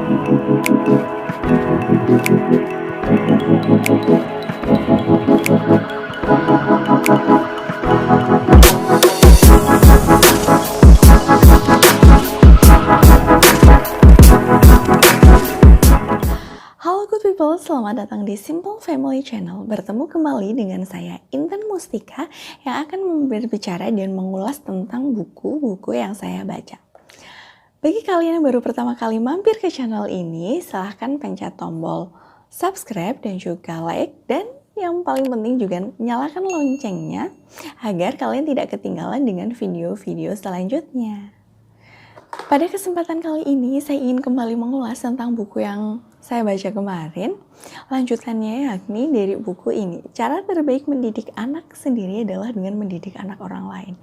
Halo good people, selamat datang di Simple Family Channel. Bertemu kembali dengan saya Intan Mustika yang akan berbicara dan mengulas tentang buku-buku yang saya baca. Bagi kalian yang baru pertama kali mampir ke channel ini, silahkan pencet tombol subscribe dan juga like, dan yang paling penting juga nyalakan loncengnya agar kalian tidak ketinggalan dengan video-video selanjutnya. Pada kesempatan kali ini saya ingin kembali mengulas tentang buku yang saya baca kemarin. Lanjutannya yakni dari buku ini, Cara Terbaik Mendidik Anak Sendiri adalah dengan mendidik anak orang lain.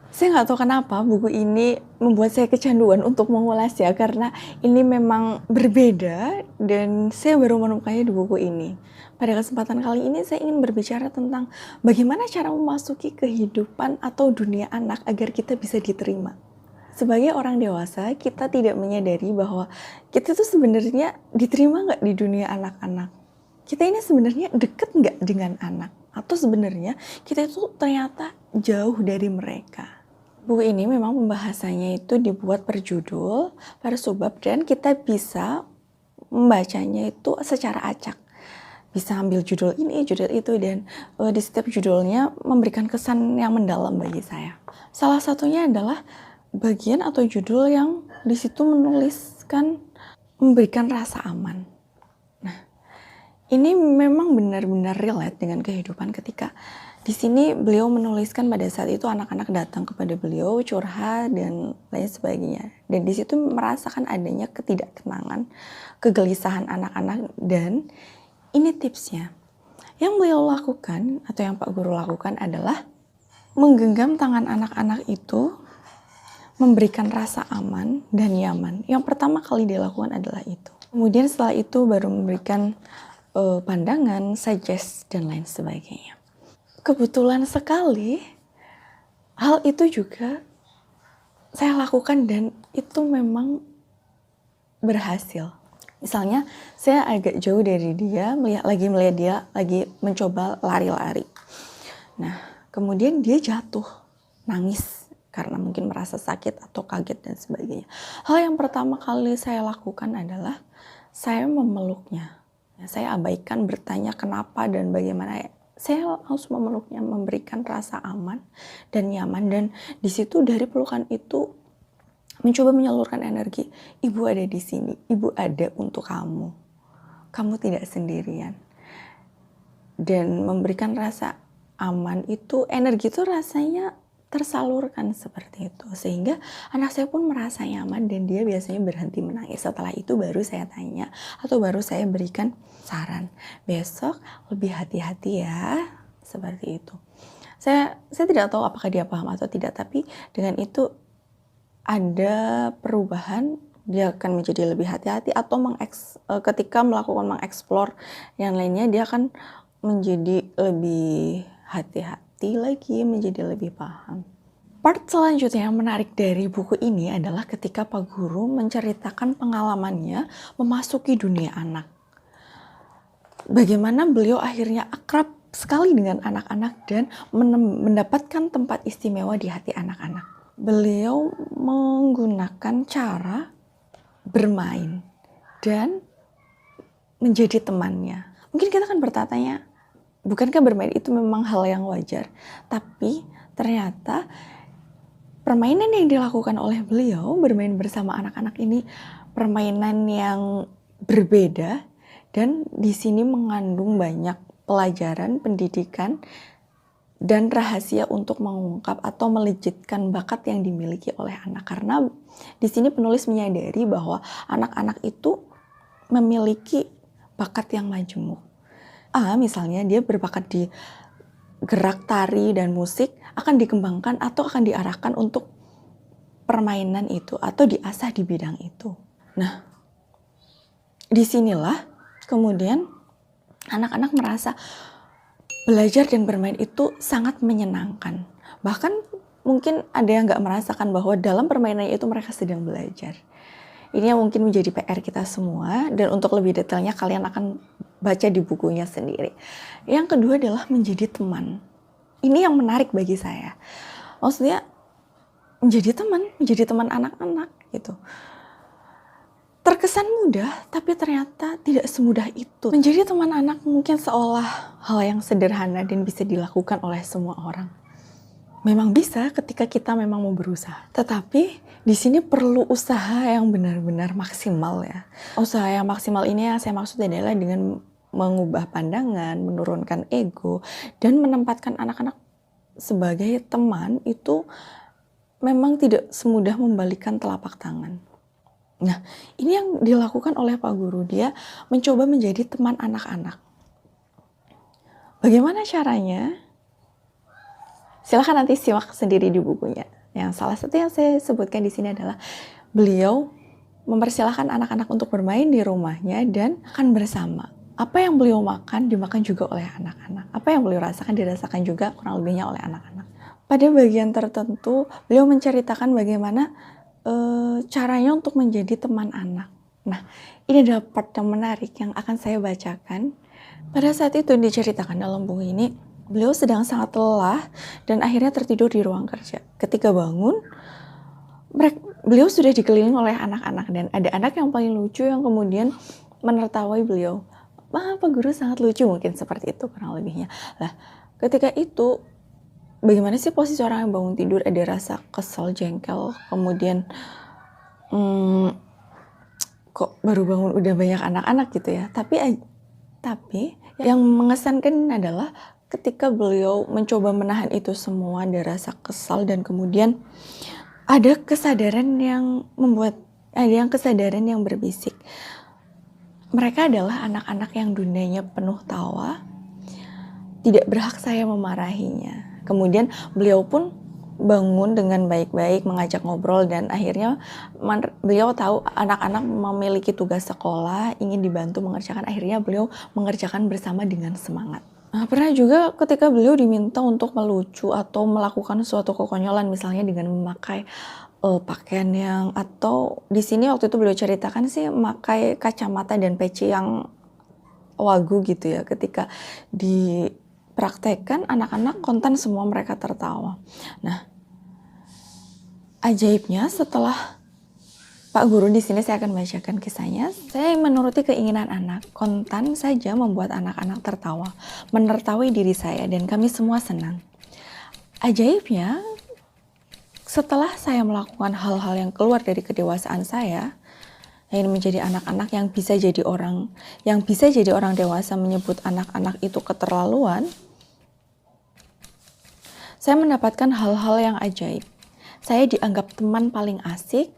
Saya nggak tahu kenapa buku ini membuat saya kecanduan untuk mengulas ya, karena ini memang berbeda dan saya baru menemukannya di buku ini. Pada kesempatan kali ini saya ingin berbicara tentang bagaimana cara memasuki kehidupan atau dunia anak agar kita bisa diterima. Sebagai orang dewasa, kita tidak menyadari bahwa kita tuh sebenarnya diterima nggak di dunia anak-anak. Kita ini sebenarnya deket nggak dengan anak? Atau sebenarnya kita itu ternyata jauh dari mereka. Buku ini memang pembahasannya itu dibuat per judul, per subbab, dan kita bisa membacanya itu secara acak. Bisa ambil judul ini, judul itu, dan di setiap judulnya memberikan kesan yang mendalam bagi saya. Salah satunya adalah bagian atau judul yang di situ menuliskan memberikan rasa aman. Nah, ini memang benar-benar relate dengan kehidupan ketika di sini beliau menuliskan pada saat itu anak-anak datang kepada beliau curhat dan lain sebagainya. Dan di situ merasakan adanya ketidaktenangan, kegelisahan anak-anak, dan ini tipsnya. Yang beliau lakukan atau yang Pak Guru lakukan adalah menggenggam tangan anak-anak itu, memberikan rasa aman dan nyaman. Yang pertama kali dilakukan adalah itu. Kemudian setelah itu baru memberikan pandangan, suggest, dan lain sebagainya. Kebetulan sekali hal itu juga saya lakukan dan itu memang berhasil. Misalnya saya agak jauh dari dia, melihat dia lagi mencoba lari-lari. Nah, kemudian dia jatuh, nangis karena mungkin merasa sakit atau kaget dan sebagainya. Hal yang pertama kali saya lakukan adalah saya memeluknya. Saya abaikan bertanya kenapa dan bagaimana. Saya harus memeluknya, memberikan rasa aman dan nyaman, dan di situ dari pelukan itu mencoba menyalurkan energi. Ibu ada di sini, ibu ada untuk kamu. Kamu tidak sendirian. Dan memberikan rasa aman itu, energi itu rasanya tersalurkan seperti itu, sehingga anak saya pun merasa nyaman dan dia biasanya berhenti menangis. Setelah itu baru saya tanya atau baru saya berikan saran, besok lebih hati-hati ya, seperti itu. Saya tidak tahu apakah dia paham atau tidak, tapi dengan itu ada perubahan, dia akan menjadi lebih hati-hati, atau ketika melakukan mengeksplor yang lainnya dia akan menjadi lebih hati-hati lagi, menjadi lebih paham. Part selanjutnya yang menarik dari buku ini adalah ketika Pak Guru menceritakan pengalamannya memasuki dunia anak. Bagaimana beliau akhirnya akrab sekali dengan anak-anak dan mendapatkan tempat istimewa di hati anak-anak. Beliau menggunakan cara bermain dan menjadi temannya. Mungkin kita akan bertanya, bukankah bermain itu memang hal yang wajar? Tapi ternyata permainan yang dilakukan oleh beliau, bermain bersama anak-anak ini, permainan yang berbeda dan di sini mengandung banyak pelajaran, pendidikan, dan rahasia untuk mengungkap atau melejitkan bakat yang dimiliki oleh anak. Karena di sini penulis menyadari bahwa anak-anak itu memiliki bakat yang majemuk. Misalnya dia berbakat di gerak tari dan musik, akan dikembangkan atau akan diarahkan untuk permainan itu atau diasah di bidang itu. Nah, disinilah kemudian anak-anak merasa belajar dan bermain itu sangat menyenangkan. Bahkan mungkin ada yang gak merasakan bahwa dalam permainannya itu mereka sedang belajar. Ini yang mungkin menjadi PR kita semua, dan untuk lebih detailnya kalian akan baca di bukunya sendiri. Yang kedua adalah menjadi teman. Ini yang menarik bagi saya. Maksudnya menjadi teman anak-anak gitu. Terkesan mudah, tapi ternyata tidak semudah itu. Menjadi teman anak mungkin seolah hal yang sederhana dan bisa dilakukan oleh semua orang. Memang bisa ketika kita memang mau berusaha. Tetapi di sini perlu usaha yang benar-benar maksimal ya. Usaha yang maksimal ini yang saya maksud adalah dengan mengubah pandangan, menurunkan ego, dan menempatkan anak-anak sebagai teman itu memang tidak semudah membalikkan telapak tangan. Nah, ini yang dilakukan oleh Pak Guru. Dia mencoba menjadi teman anak-anak. Bagaimana caranya? Silahkan nanti simak sendiri di bukunya. Yang salah satu yang saya sebutkan di sini adalah beliau mempersilahkan anak-anak untuk bermain di rumahnya dan makan bersama. Apa yang beliau makan dimakan juga oleh anak-anak. Apa yang beliau rasakan dirasakan juga kurang lebihnya oleh anak-anak. Pada bagian tertentu beliau menceritakan bagaimana caranya untuk menjadi teman anak. Nah, ini adalah part yang menarik yang akan saya bacakan. Pada saat itu diceritakan dalam buku ini, beliau sedang sangat lelah dan akhirnya tertidur di ruang kerja. Ketika bangun, beliau sudah dikelilingi oleh anak-anak dan ada anak yang paling lucu yang kemudian menertawai beliau. Pak Guru sangat lucu, mungkin seperti itu kurang lebihnya. Lah, ketika itu bagaimana sih posisi orang yang bangun tidur, ada rasa kesel, jengkel, kemudian kok baru bangun udah banyak anak-anak gitu ya. Tapi yang mengesankan adalah ketika beliau mencoba menahan itu semua, ada rasa kesal dan kemudian ada kesadaran yang kesadaran yang berbisik. Mereka adalah anak-anak yang dunianya penuh tawa, tidak berhak saya memarahinya. Kemudian beliau pun bangun dengan baik-baik, mengajak ngobrol, dan akhirnya beliau tahu anak-anak memiliki tugas sekolah, ingin dibantu mengerjakan, akhirnya beliau mengerjakan bersama dengan semangat. Nah, pernah juga ketika beliau diminta untuk melucu atau melakukan suatu kekonyolan, misalnya dengan memakai pakaian yang, atau di sini waktu itu beliau ceritakan sih memakai kacamata dan peci yang wagu gitu ya. Ketika dipraktekkan, anak-anak kontan semua, mereka tertawa. Nah, ajaibnya setelah Pak Guru, di sini saya akan bacakan kisahnya. Saya menuruti keinginan anak, kontan saja membuat anak-anak tertawa, menertawai diri saya, dan kami semua senang. Ajaibnya, setelah saya melakukan hal-hal yang keluar dari kedewasaan saya, yang menjadi anak-anak yang bisa jadi orang dewasa menyebut anak-anak itu keterlaluan, saya mendapatkan hal-hal yang ajaib. Saya dianggap teman paling asik,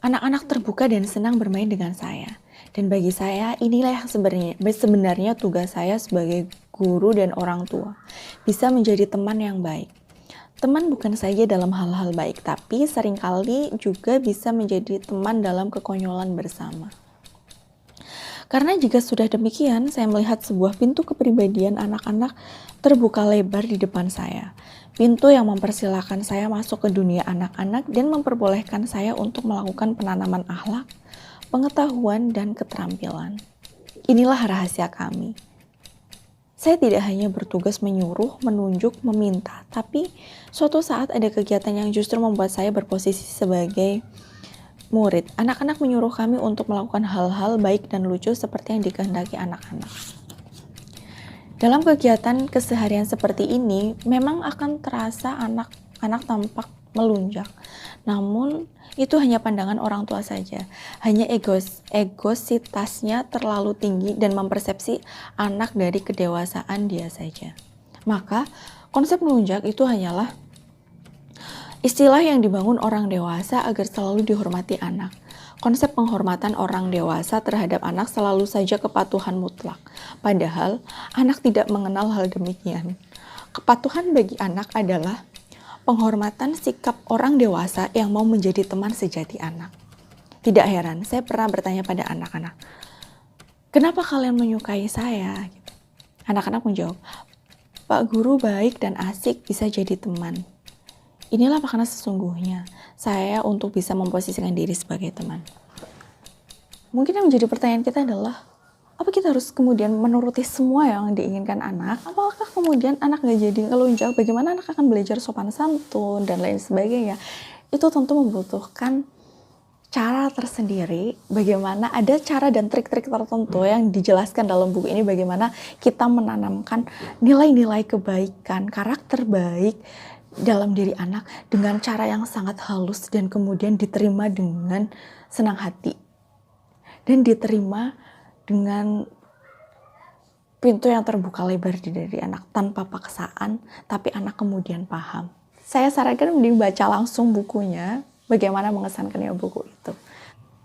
anak-anak terbuka dan senang bermain dengan saya. Dan bagi saya, inilah yang sebenarnya tugas saya sebagai guru dan orang tua. Bisa menjadi teman yang baik. Teman bukan saja dalam hal-hal baik, tapi seringkali juga bisa menjadi teman dalam kekonyolan bersama. Karena jika sudah demikian, saya melihat sebuah pintu kepribadian anak-anak terbuka lebar di depan saya. Pintu yang mempersilahkan saya masuk ke dunia anak-anak dan memperbolehkan saya untuk melakukan penanaman akhlak, pengetahuan, dan keterampilan. Inilah rahasia kami. Saya tidak hanya bertugas menyuruh, menunjuk, meminta, tapi suatu saat ada kegiatan yang justru membuat saya berposisi sebagai murid. Anak-anak menyuruh kami untuk melakukan hal-hal baik dan lucu seperti yang dikehendaki anak-anak. Dalam kegiatan keseharian seperti ini, memang akan terasa anak-anak tampak melunjak. Namun, itu hanya pandangan orang tua saja. Hanya egositasnya terlalu tinggi dan mempersepsi anak dari kedewasaan dia saja. Maka, konsep melunjak itu hanyalah istilah yang dibangun orang dewasa agar selalu dihormati anak. Konsep penghormatan orang dewasa terhadap anak selalu saja kepatuhan mutlak. Padahal, anak tidak mengenal hal demikian. Kepatuhan bagi anak adalah penghormatan sikap orang dewasa yang mau menjadi teman sejati anak. Tidak heran, saya pernah bertanya pada anak-anak, kenapa kalian menyukai saya? Anak-anak menjawab, Pak Guru baik dan asik, bisa jadi teman. Inilah makna sesungguhnya saya untuk bisa memposisikan diri sebagai teman. Mungkin yang menjadi pertanyaan kita adalah, apa kita harus kemudian menuruti semua yang diinginkan anak? Apakah kemudian anak nggak jadi ngelunjak? Bagaimana anak akan belajar sopan santun dan lain sebagainya? Itu tentu membutuhkan cara tersendiri. Bagaimana ada cara dan trik-trik tertentu yang dijelaskan dalam buku ini, bagaimana kita menanamkan nilai-nilai kebaikan, karakter baik dalam diri anak dengan cara yang sangat halus dan kemudian diterima dengan senang hati dan diterima dengan pintu yang terbuka lebar di diri anak tanpa paksaan, tapi anak kemudian paham. Saya sarankan mending baca langsung bukunya, bagaimana mengesankannya buku itu.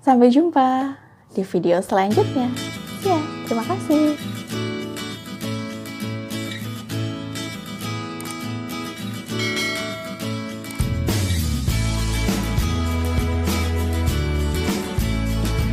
Sampai jumpa di video selanjutnya. Ya, terima kasih.